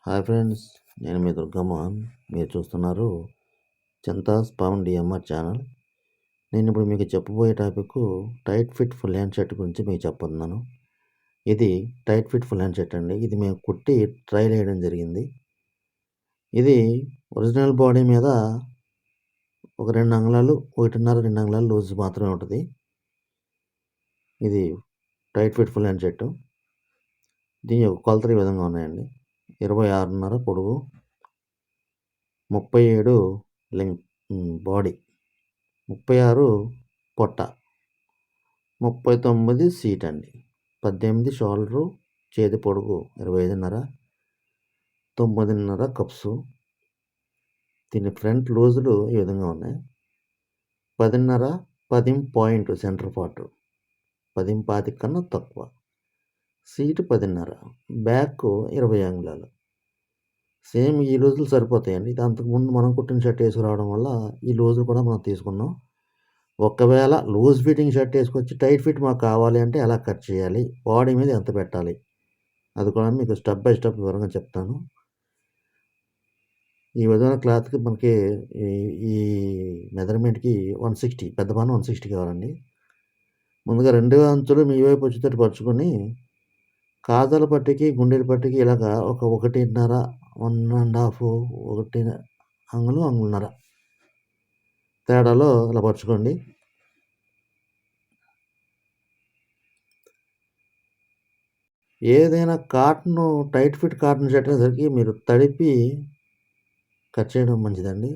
Hi friends, నేను మీ దుర్గమోహన్. మీరు చూస్తున్నారు చింతాస్ పవన్ డిఎంఆర్ ఛానల్. నేను ఇప్పుడు మీకు చెప్పబోయే topic tight fit full hand shirt గురించి మీకు చెప్పబోతున్నాను. ఇది tight fit full hand shirt అండి. ఇది మేము కుట్టి ట్రైల్ వేయడం జరిగింది. ఇది ఒరిజినల్ బాడీ మీద ఒక 2 అంగుళాలు 1.5 2 అంగుళాలు లూజ్ మాత్రమే ఉంటుంది. ఇది tight fit full hand shirt. దీని యొక్క కొలతలు ఈ విధంగా ఉన్నాయండి. 26.5 పొడవు, 37 లెంగ్త్ బాడీ, 36 పొట్ట, 39 సీట్ అండి, 18 షోల్డరు, చేతి పొడుగు 25.5, 9.5 కప్సు. దీని ఫ్రంట్ లూజులు ఈ విధంగా ఉన్నాయి. 10.5 10 పాయింట్ సెంటర్ పార్ట్, 10.25 కన్నా తక్కువ. సీటు 10.5, బ్యాక్ 20 అంగుళాలు. సేమ్ ఈ లూజులు సరిపోతాయండి. ఇది అంతకుముందు మనం కుట్టిన షర్ట్ వేసుకురావడం వల్ల ఈ లూజులు కూడా మనం తీసుకున్నాం. ఒకవేళ లూజ్ ఫిట్టింగ్ షర్ట్ వేసుకొచ్చి టైట్ ఫిట్ మాకు కావాలి అంటే ఎలా కట్ చేయాలి, బాడీ మీద ఎంత పెట్టాలి, అది కూడా మీకు స్టెప్ బై స్టెప్ వివరంగా చెప్తాను. ఈ విధమైన క్లాత్కి మనకి ఈ మెజర్మెంట్కి 160, పెద్ద బాణ 160 కావాలండి. ముందుగా 2 అంచులు మీ వైపు వచ్చేటట్టు పరుచుకొని కాజాల పట్టికి గుండెల పట్టికి ఇలాగా ఒక 1.5 1.5 1 అంగుళం అంగుళన్నర తేడాలో ఇలా పరుచుకోండి. ఏదైనా టైట్ ఫిట్ కాటన్ షర్ట్ అనేసరికి మీరు తడిపి కట్ చేయడం మంచిదండి.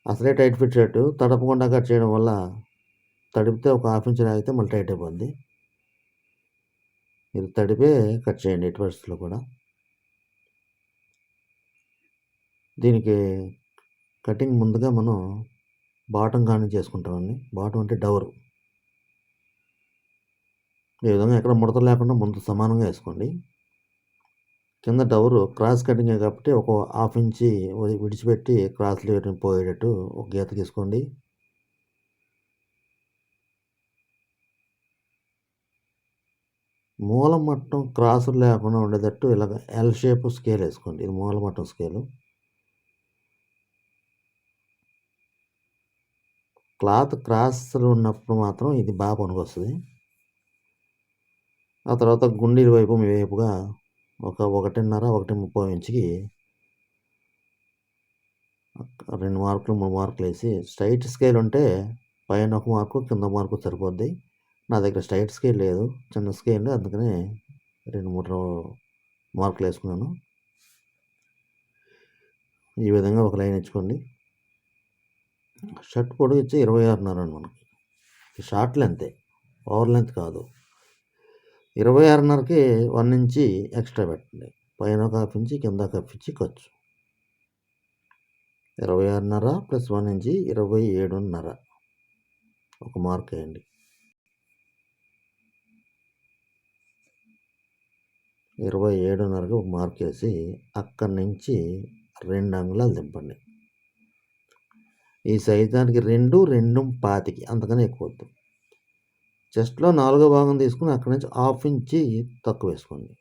అసలే టైట్ ఫిట్ షర్టు తడపకుండా కట్ చేయడం వల్ల తడిపితే ఒక హాఫ్ ఇంచ్ లాగితే మళ్ళీ టైట్ అయిపోద్ది. మీరు తడిపే కట్ చేయండి ఎట్టి పరిస్థితుల్లో కూడా. దీనికి కటింగ్ ముందుగా మనం బాటం కానీ చేసుకుంటామండి. బాటం అంటే డవరు. ఈ విధంగా ఎక్కడ ముడత లేకుండా ముందు సమానంగా వేసుకోండి. కింద డవరు క్రాస్ కటింగే కాబట్టి ఒక హాఫ్ ఇంచి విడిచిపెట్టి క్రాస్లు పోయేటట్టు ఒక గీత తీసుకోండి. మూల మట్టం క్రాసులు లేకుండా ఉండేటట్టు ఇలాగ ఎల్ షేప్ స్కేల్ వేసుకోండి. ఇది మూల మట్టం స్కేలు. క్లాత్ క్రాస్లు ఉన్నప్పుడు మాత్రం ఇది బాగా పనికొస్తుంది. ఆ తర్వాత గుండీల వైపు మీ వైపుగా ఒక 1.5 1.30 ఇంచుకి 2 మార్కులు 3 మార్కులు వేసి, స్ట్రైట్ స్కేల్ ఉంటే పైన 1 మార్కు కింద మార్కు సరిపోద్ది. నా దగ్గర స్ట్రైట్ స్కేల్ లేదు, చిన్న స్కేల్, అందుకని 2-3 మార్కులు వేసుకున్నాను. ఈ విధంగా ఒక లైన్ ఇచ్చుకోండి. షర్ట్ పొడవు ఇచ్చి 26.5 అండి. మనకి షార్ట్ లెంతే, ఓవర్ లెంత్ కాదు. 26.5కి 1 ఇంచి ఎక్స్ట్రా పెట్టండి. పైన ఒక హాఫ్ ఇంచి కింద ఒక హాఫ్ ఇంచి ఖర్చు. 26.5 ప్లస్ 1 ఇంచి 27.5 ఒక మార్క్ వేయండి. 27.5కి ఒక మార్క్ వేసి అక్కడి నుంచి 2 అంగుళాలు దింపండి. ఈ సైజ్ దానికి 2 2.25, అంతకనే ఎక్కువ వద్దు. చెస్ట్లో 4వ భాగం తీసుకుని అక్కడి నుంచి హాఫ్ ఇంచి తక్కువ వేసుకోండి.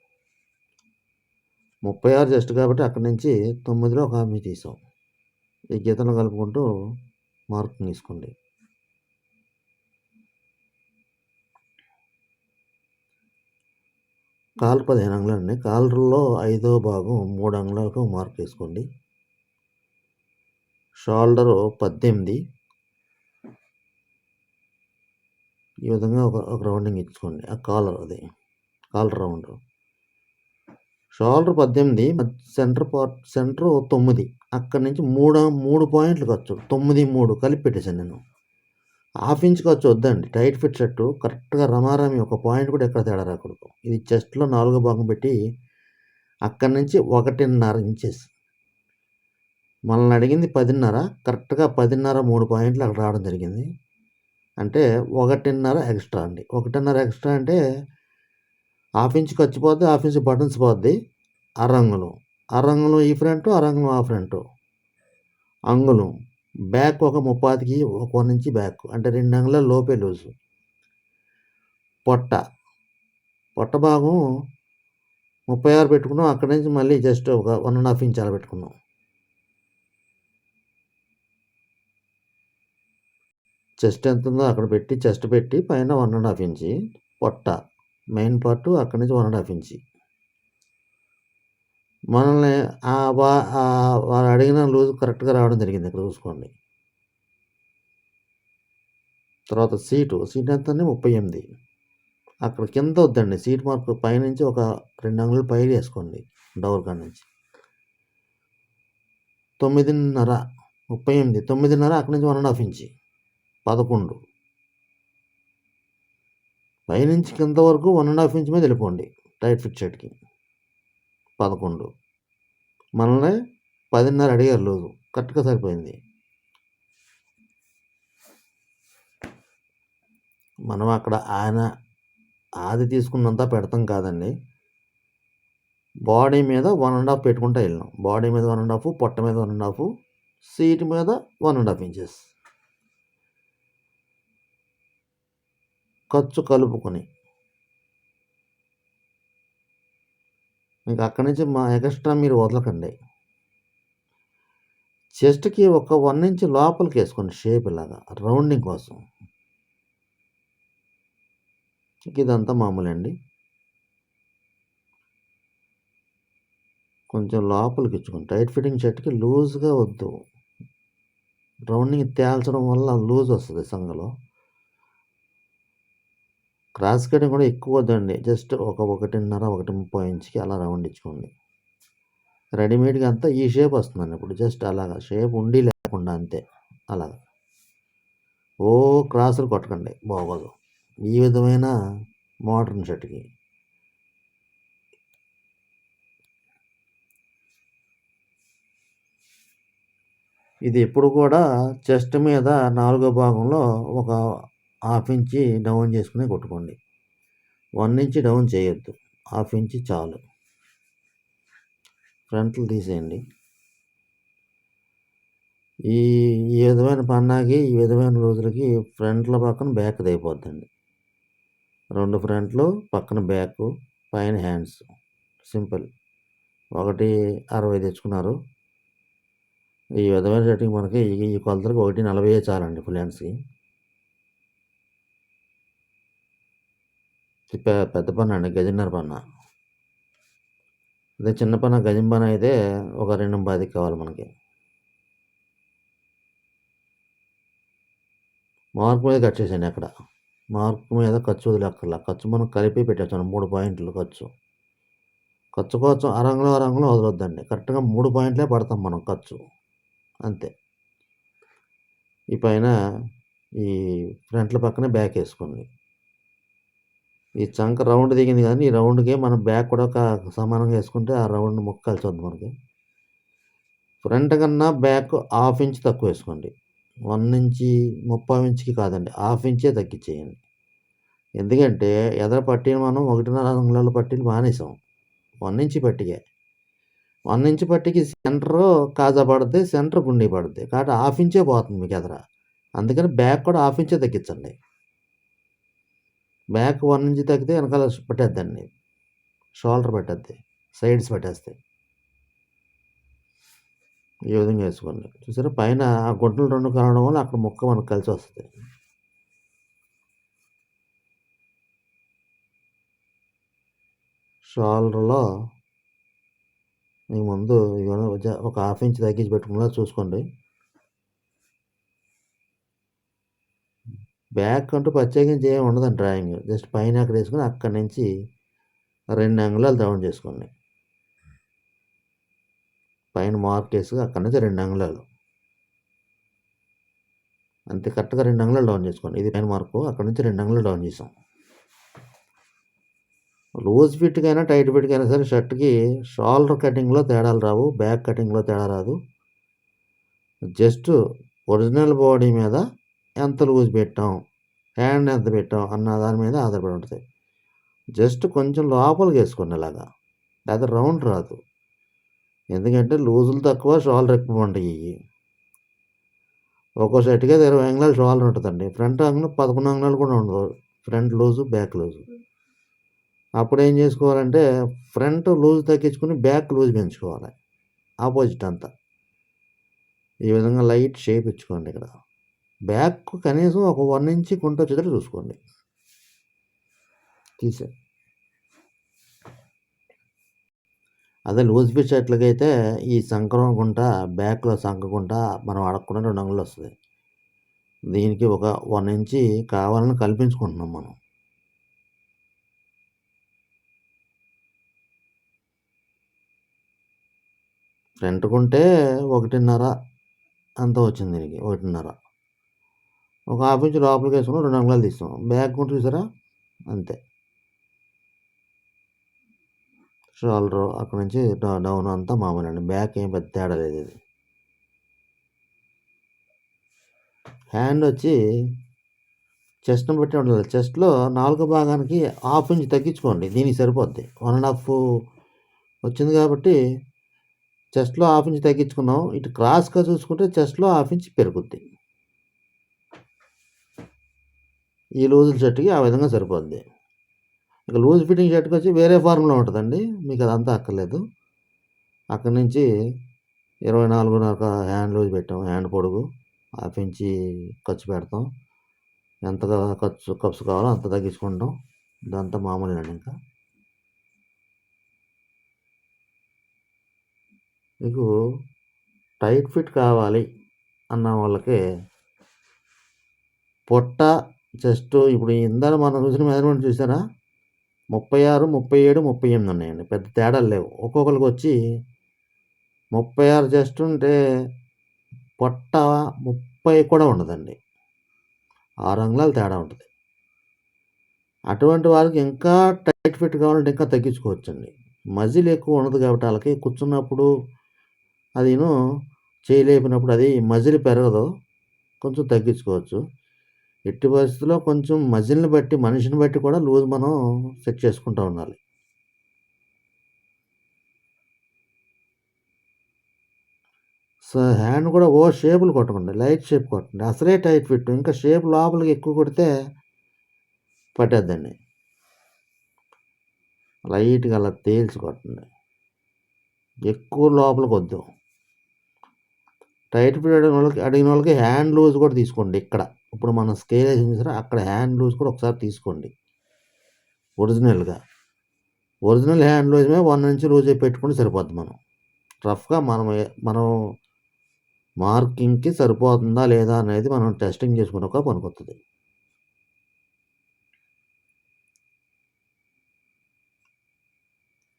36 చెస్ట్ కాబట్టి అక్కడి నుంచి 9లో ఒక హాఫ్ ఇంచి తీసాం. ఈ గీతను కలుపుకుంటూ మార్కింగ్ తీసుకోండి. కాలు 15 అంగుళాలు అండి. కాలర్లో 5వ భాగం 3 అంగుళాలకు మార్క్ వేసుకోండి. షోల్డరు 18, ఈ విధంగా ఒక రౌండింగ్ ఇచ్చుకోండి. ఆ collar collar round. Shoulder 18, centre 9, అక్కడి నుంచి 3 పాయింట్లు ఖర్చు, 9 3 కలిపి పెట్టేశాను నేను. హాఫ్ ఇంచ్ ఖర్చు వద్దండి. టైట్ ఫిట్ షర్టు కరెక్ట్గా రమారామి ఒక పాయింట్ కూడా ఎక్కడ తేడా రాకూడదు. ఇది చెస్ట్లో 4వ భాగం పెట్టి అక్కడి నుంచి 1.5 ఇంచెస్. మనల్ని అడిగింది 10.5, కరెక్ట్గా 10.5 3 పాయింట్లు అక్కడ రావడం జరిగింది. అంటే 1.5 ఎక్స్ట్రా అండి. 1.5 ఎక్స్ట్రా అంటే హాఫ్ ఇంచ్ ఖర్చు పోద్ది, హాఫ్ ఇంచ్ బటన్స్ పోద్ది. అరంగులం ఈ ఫ్రంట్, అరంగులం ఆ ఫ్రంట్. అంగుళం బ్యాక్ ఒక 30కి ఒక 1 ఇంచి బ్యాక్, అంటే 2 అంగుళాల లోపే లూజు. పొట్ట భాగం 36 పెట్టుకున్నాం. అక్కడి నుంచి మళ్ళీ జస్ట్ ఒక 1.5 ఇంచ్ అలా పెట్టుకున్నాం. చెస్ట్ ఎంత ఉందో అక్కడ పెట్టి చెస్ట్ పెట్టి పైన 1.5 ఇంచి పొట్ట మెయిన్ పార్ట్ అక్కడి నుంచి 1.5 ఇంచి మనల్ని వాడు అడిగిన లూజ్ కరెక్ట్గా రావడం జరిగింది. ఇక్కడ చూసుకోండి. తర్వాత సీట్ ఎంత 38. అక్కడ కింద వద్దండి, సీట్ మార్క్ పైనుంచి ఒక 2 అంగుళాలు పైకి వేసుకోండి. డోర్ కాడ నుంచి 9.5 38 9.5 అక్కడి నుంచి 1.5 ఇంచి 11. పైనుంచి కింద వరకు 1.5 ఇంచ్ మీద వెళ్ళిపోండి టైట్ ఫిట్ షర్ట్కి 11. మనల్ని 10.5 అడిగారు లూజు, కరెక్ట్గా సరిపోయింది. మనం అక్కడ ఆయన ఆది తీసుకున్నంత పెడతాం కాదండి, బాడీ మీద 1.5 పెట్టుకుంటూ వెళ్ళినాం. బాడీ మీద 1.5, పొట్ట మీద 1.5, సీట్ మీద 1.5 ఇంచెస్ ఖర్చు కలుపుకొని ఇంకా అక్కడి నుంచి మా ఎక్స్ట్రా మీరు వదలకండి. చెస్ట్కి ఒక 1 ఇంచ్ లోపలికి వేసుకోండి, షేప్ ఇలాగా రౌండింగ్ కోసం. ఇదంతా మామూలు అండి. కొంచెం లోపలికి ఇచ్చుకోండి. టైట్ ఫిట్టింగ్ షర్ట్కి లూజ్గా వద్దు, రౌండింగ్ తేల్చడం వల్ల లూజ్ వస్తుంది సంగలో. క్రాస్ కటింగ్ కూడా ఎక్కువ వద్దండి, జస్ట్ ఒక 1.5 1.30 ఇంచ్కి అలా రౌండ్ ఇచ్చుకోండి. రెడీమేడ్గా అంతా ఈ షేప్ వస్తుందండి. ఇప్పుడు జస్ట్ అలాగా షేప్ ఉండి లేకుండా అంతే. అలాగా క్రాసులు కొట్టకండి, బాగోదు ఈ విధమైన మోడర్న్ షర్ట్కి. ఇది ఎప్పుడు కూడా చెస్ట్ మీద 4వ భాగంలో ఒక 1/2 ఇంచి డౌన్ చేసుకుని కొట్టుకోండి. 1 ఇంచ్ డౌన్ చేయొద్దు, 1/2 ఇంచి చాలు. ఫ్రంట్లు తీసేయండి. ఈ విధమైన పన్నాకి ఈ విధమైన రోజులకి ఫ్రంట్ల పక్కన బ్యాక్ అయిపోద్దండి. 2 ఫ్రంట్లు పక్కన బ్యాక్, పైన హ్యాండ్స్ సింపుల్. 1.60 తెచ్చుకున్నారు. ఈ విధమైన సెట్టింగ్ మనకి ఈ కొలతలకు 1.40 చాలండి ఫుల్ హ్యాండ్స్కి. పెద్ద పన్న అండి, 1.5 పన్న. అదే చిన్న పన్న గజం పన్న అయితే ఒక 2.10 కావాలి మనకి. మార్క్ మీద కట్ చేసేయండి. అక్కడ మార్క్ మీద ఖర్చు వదిలేక్కర్లా, ఖర్చు మనం కలిపి పెట్టేస్తాను. 3 పాయింట్లు ఖర్చు కోసం అరంగులో వదలొద్దండి. కరెక్ట్గా 3 పాయింట్లే పడతాం మనం ఖర్చు, అంతే. ఈ పైన ఈ ఫ్రంట్ల పక్కనే బ్యాక్ వేసుకోండి. ఈ చంక రౌండ్ దిగింది కానీ ఈ రౌండ్కి మనం బ్యాక్ కూడా సమానంగా వేసుకుంటే ఆ రౌండ్ ముక్క కలిసి వద్దు మనకి. ఫ్రంట్ కన్నా బ్యాక్ 1/2 ఇంచ్ తక్కువ వేసుకోండి. 1 ఇంచి 30 ఇంచ్కి కాదండి, 1/2 ఇంచే తగ్గించేయండి. ఎందుకంటే ఎదర పట్టీలు మనం 1.5 అంగుళాల పట్టీలు మానేసాం. 1 ఇంచి పట్టికే 1 ఇంచ్ పట్టికి సెంటర్ కాజా పడుద్ది, సెంటర్ గుండీ పడుద్ది. కాబట్టి 1/2 ఇంచే పోతుంది మీకు ఎదర. అందుకని బ్యాక్ కూడా 1/2 ఇంచే తగ్గించండి. బ్యాక్ 1 ఇంచ్ తగ్గితే వెనకాల పెట్టేద్దండి, షోల్డర్ పెట్టద్ది, సైడ్స్ పెట్టేస్తాయి. ఈ విధంగా వేసుకోండి. చూసారా పైన ఆ గుంటలు 2 కలవడం వల్ల అక్కడ ముక్క మనకు కలిసి వస్తుంది. షోల్డర్లో మీ ముందు ఒక 1/2 ఇంచ్ తగ్గించి పెట్టుకునేలా చూసుకోండి. బ్యాక్ అంటూ ప్రత్యేకించి ఏమి ఉండదండి డ్రాయింగ్, జస్ట్ పైన అక్కడ వేసుకొని అక్కడి నుంచి 2 అంగుళాలు డౌన్ చేసుకోండి. పైన మార్క్ వేసుకుని అక్కడి నుంచి 2 అంగుళాలు అంతే. కరెక్ట్గా 2 అంగుళాలు డౌన్ చేసుకోండి. ఇది పైన మార్కు, అక్కడి నుంచి 2 అంగుళాలు డౌన్ చేసాం. లూజ్ ఫిట్కైనా టైట్ ఫిట్కైనా సరే షర్ట్కి షోల్డర్ కటింగ్లో తేడాలు రావు, బ్యాక్ కటింగ్లో తేడా రాదు. జస్ట్ ఒరిజినల్ బాడీ మీద ఎంత లూజ్ పెట్టాం, హ్యాండ్ ఎంత పెట్టాం అన్న దాని మీద ఆధారపడి ఉంటుంది. జస్ట్ కొంచెం లోపలికి వేసుకోండి ఇలాగా, లేదా రౌండ్ రాదు. ఎందుకంటే లూజులు తక్కువ, షోల్డర్ ఎక్కువ ఉంటాయి. ఒక్కో షర్ట్కి 20 అంగుళాలు షోల్డర్ ఉంటుందండి. ఫ్రంట్ అంగుళం 11 అంగుళాలు కూడా ఉండదు, ఫ్రంట్ లూజు బ్యాక్ లూజు. అప్పుడేం చేసుకోవాలంటే ఫ్రంట్ లూజ్ తగ్గించుకొని బ్యాక్ లూజ్ పెంచుకోవాలి. ఆపోజిట్ అంతా. ఈ విధంగా లైట్ షేప్ ఇచ్చుకోండి ఇక్కడ. బ్యాక్ కనీసం ఒక 1 ఇంచ్ కుంటొచ్చేటట్టు చూసుకోండి. తీసే అదే లూజ్ ఫిట్ షర్ట్లకైతే ఈ సంక్రమణ గుంట బ్యాక్‌లో సంకగుంట మనం అడగకుండా 2 అంగుళాలు వస్తది. దీనికి ఒక 1 ఇంచ్ కావాలని కల్పించుకుంటున్నాం మనం. ఫ్రంట్‌కుంటే 1.5 అంత వచ్చింది దీనికి 1.5. ఒక హాఫ్ ఇంచ్ లోపలికేసుకొని 2 అంగుళాలు తీస్తాం. బ్యాక్ గుంట చూసారా? అంతే. షోల్డరు అక్కడి నుంచి డౌన్ అంతా మామూలండి. బ్యాక్ ఏం పెద్ద తేడా లేదు ఇది. హ్యాండ్ వచ్చి చెస్ట్‌ని బట్టి ఉండాలి. చెస్ట్‌లో 4 భాగానికి హాఫ్ ఇంచ్ తగ్గించుకోండి. దీనికి సరిపోద్ది. 1½ వచ్చింది కాబట్టి చెస్ట్‌లో హాఫ్ ఇంచ్ తగ్గించుకున్నాం. ఇటు క్రాస్‌గా చూసుకుంటే చెస్ట్‌లో హాఫ్ ఇంచ్ పెరుగుద్ది. ఈ లూజుల షర్ట్‌కి ఆ విధంగా సరిపోద్ది. ఇక లూజ్ ఫిట్టింగ్ షర్ట్‌కి వచ్చి వేరే ఫార్ములా ఉంటుందండి. మీకు అదంతా అక్కర్లేదు. అక్కడి నుంచి 24.5 హ్యాండ్ లూజ్ పెట్టాం. హ్యాండ్ పొడుగు హాఫ్ ఇంచ్ ఖర్చు పెడతాం. ఎంతగా కప్స్ కావాలో అంత తగ్గించుకుంటాం. ఇదంతా మామూలేనండి ఇంకా. మీకు టైట్ ఫిట్ కావాలి అన్న వాళ్ళకి పొట్ట చెస్ట్ ఇప్పుడు ఇందాక మనం చూసిన మెజర్మెంట్ చూసారా? 36, 37, 38 ఉన్నాయండి. పెద్ద తేడాలు లేవు. ఒక్కొక్కరికి వచ్చి 36 చెస్ట్ ఉంటే పొట్ట 30 కూడా ఉండదండి. 6 అంగుళాలు తేడా ఉంటుంది. అటువంటి వారికి ఇంకా టైట్ ఫిట్ కావాలంటే ఇంకా తగ్గించుకోవచ్చండి. మజిల్ ఎక్కువ ఉండదు కాబట్టి వాళ్ళకి కూర్చున్నప్పుడు అదిను చేయలేపినప్పుడు అది మజిల్ పెరగదు. కొంచెం తగ్గించుకోవచ్చు. ఎట్టి పరిస్థితుల్లో కొంచెం మజిల్‌ని బట్టి మనిషిని బట్టి కూడా లూజ్ మనం సెట్ చేసుకుంటూ ఉండాలి. హ్యాండ్ కూడా షేపులు కొట్టకండి. లైట్ షేప్ కొట్టండి. అసలే టైట్ ఫిట్. ఇంకా షేప్ లోపలికి ఎక్కువ కొడితే పట్టేద్దండి. లైట్‌గా అలా తేల్చి కొట్టండి. ఎక్కువ లోపలికొద్దు. టైట్ ఫిట్ అడిగిన వాళ్ళకి హ్యాండ్ లూజ్ కూడా తీసుకోండి ఇక్కడ. ఇప్పుడు మనం స్కేల్ వేసాం చూసారా? అక్కడ హ్యాండ్ లూజ్ కూడా ఒకసారి తీసుకోండి. ఒరిజినల్‌గా. ఒరిజినల్ హ్యాండ్ లూజ్ మీద 1 ఇంచ్ లూజ్ పెట్టుకుంటే సరిపోద్ది మనం. రఫ్‌గా మనం మార్కింగ్‌కి సరిపోతుందా లేదా అనేది మనం టెస్టింగ్ చేసుకున్నాక పనికొత్తది.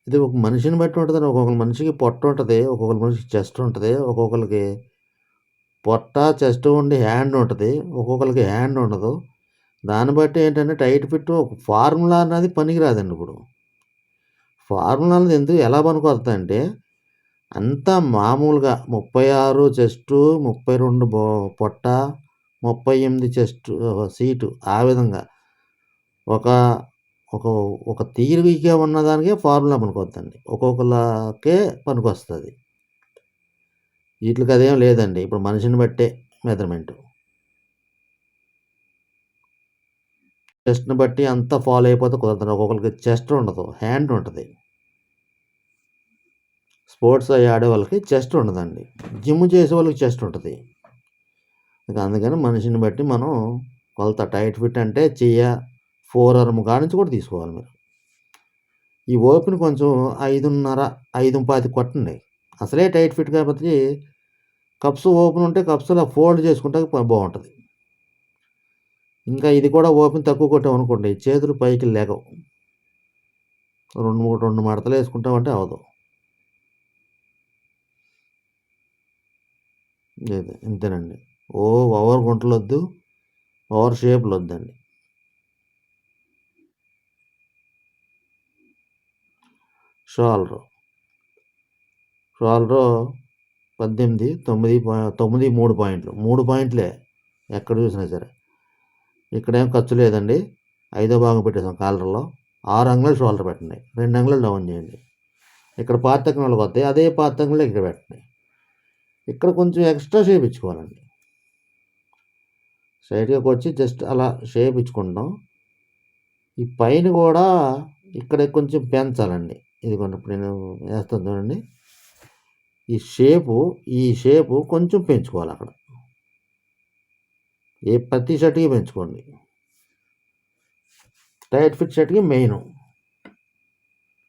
ఇది ఒక మనిషిని బట్టి ఉంటదండి. ఒక్కొక్క మనిషికి పొట్ట ఉంటది. ఒక్కొక్క మనిషికి చెస్ట్ ఉంటది. ఒక్కొక్కళ్ళకి పొట్ట, చెస్ట్ ఉండి హ్యాండ్ ఉంటది. ఒక్కొక్కళ్ళకి హ్యాండ్ ఉండదు. దాన్ని బట్టి ఏంటంటే టైట్ ఫిట్ ఒక ఫార్ములా అన్నది పనికిరాదండి ఇప్పుడు. ఫార్ములా అనేది ఎలా పనికొస్తదంటే అంతా మామూలుగా 36 చెస్టు, 32 పొట్ట, 38 చెస్ట్ సీటు ఆ విధంగా ఒక ఒక ఒక తీరుగా ఉన్నదానికే ఫార్ములా పనికొద్దండి. ఒక్కొక్కళ్ళకే పనికొస్తది. ఈట్లికి అదేం లేదండి. ఇప్పుడు మనిషిని బట్టే మెజర్‌మెంటు. చెస్ట్‌ని బట్టి అంతా ఫాలో అయిపోతే కుదరదండి. ఒక్కొక్కళ్ళకి చెస్ట్ ఉండదు. హ్యాండ్ ఉంటది. స్పోర్ట్స్ అయి ఆడేవాళ్ళకి చెస్ట్ ఉండదండి. జిమ్ చేసేవాళ్ళకి చెస్ట్ ఉంటది. ఇక అందుకని మనిషిని బట్టి మనం కొలత టైట్ ఫిట్ అంటే ఫోర్ ఆర్మ్ కాడ నుంచి కూడా తీసుకోవాలి మీరు. ఈ ఓపెన్ కొంచెం 5.5, 5.25 కొట్టండి. అసలే టైట్ ఫిట్ కాబట్టి కప్స్ ఓపెన్ ఉంటే కప్స్ అలా ఫోల్డ్ చేసుకుంటే బాగుంటది. ఇంకా ఇది కూడా ఓపెన్ తక్కువ కొట్టామనుకోండి చేతులు పైకి లెగవు. 2 మడతలు వేసుకుంటామంటే అవ్వదు. లేదు ఇంతేనండి. ఓవర్ గుంటలొద్దు. ఓవర్ షేపులొద్దండి. షోల్డరు 18, 9, 3 పాయింట్లు. 3 పాయింట్లే ఎక్కడ చూసినా సరే. ఇక్కడేం ఖర్చు లేదండి. 5వ భాగం పెట్టేసాం కాలర్‌లో. 6 అంగుళాలు షోల్డర్ పెట్టండి. 2 అంగుళాలు డౌన్ చేయండి. ఇక్కడ పాతికంగుళాలకు వస్తాయి. అదే పాతికంగుళాలు ఇక్కడ పెట్టండి. ఇక్కడ కొంచెం ఎక్స్ట్రా షేప్ ఇచ్చుకోవాలండి. స్ట్రైట్‌గా వచ్చి జస్ట్ అలా షేప్ ఇచ్చుకుంటాం. ఈ పైన కూడా ఇక్కడ కొంచెం పెంచాలండి. ఇదిగోండి ఇప్పుడు నేను వేస్తాను చూడండి. ఈ షేపు కొంచెం పెంచుకోవాలి అక్కడ. ప్రతి షర్ట్కి పెంచుకోండి. టైట్ ఫిట్ షర్ట్కి మెయిన్.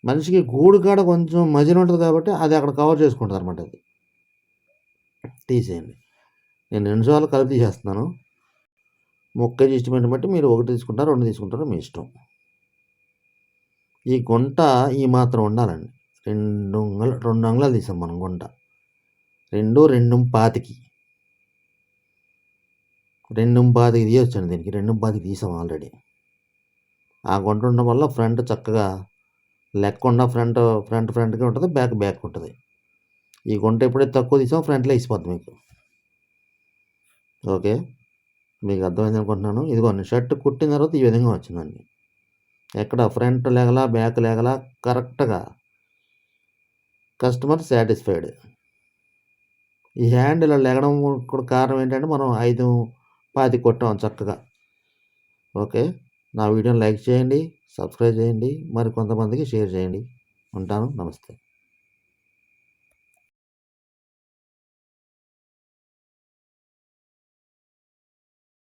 మనిషికి గూడు కాడ కొంచెం మజిల్ ఉంటుంది కాబట్టి అది అక్కడ కవర్ చేసుకుంటుంది అనమాట. అది తీసేయండి. నేను 2 సార్లు కలిపి తీసేస్తున్నాను. ముక్క ఇష్టమైన బట్టి మీరు 1 తీసుకుంటారు, 2 తీసుకుంటారు, మీ ఇష్టం. ఈ గుంట ఈ మాత్రం ఉండాలండి. 2 అంగుళాలు తీసాం మనం గుంట. 2, 2.25 2.25 తీయొచ్చండి దీనికి. 2.25 తీసాం ఆల్రెడీ. ఆ గుంట ఉండడం వల్ల ఫ్రంట్ చక్కగా లెక్కకుండా ఫ్రంట్కి ఉంటుంది, బ్యాక్ ఉంటుంది. ఈ గుంట ఎప్పుడైతే తక్కువ తీసామో ఫ్రంట్లో వేసిపోద్ది మీకు. ఓకే, మీకు అర్థమైంది అనుకుంటున్నాను. ఇదిగోండి షర్ట్ కుట్టిన తర్వాత ఈ విధంగా వచ్చిందండి. ఎక్కడ ఫ్రంట్ లేగలా, బ్యాక్ లేగలా, కరెక్ట్గా. Customer satisfied. ఈ హ్యాండ్ ఇలా లెగడం కూడా కారణం ఏంటంటే మనం 5.25 కొట్టాం చక్కగా. ఓకే, నా వీడియోని లైక్ చేయండి, సబ్స్క్రైబ్ చేయండి, మరి కొంతమందికి షేర్ చేయండి. ఉంటాను. నమస్తే.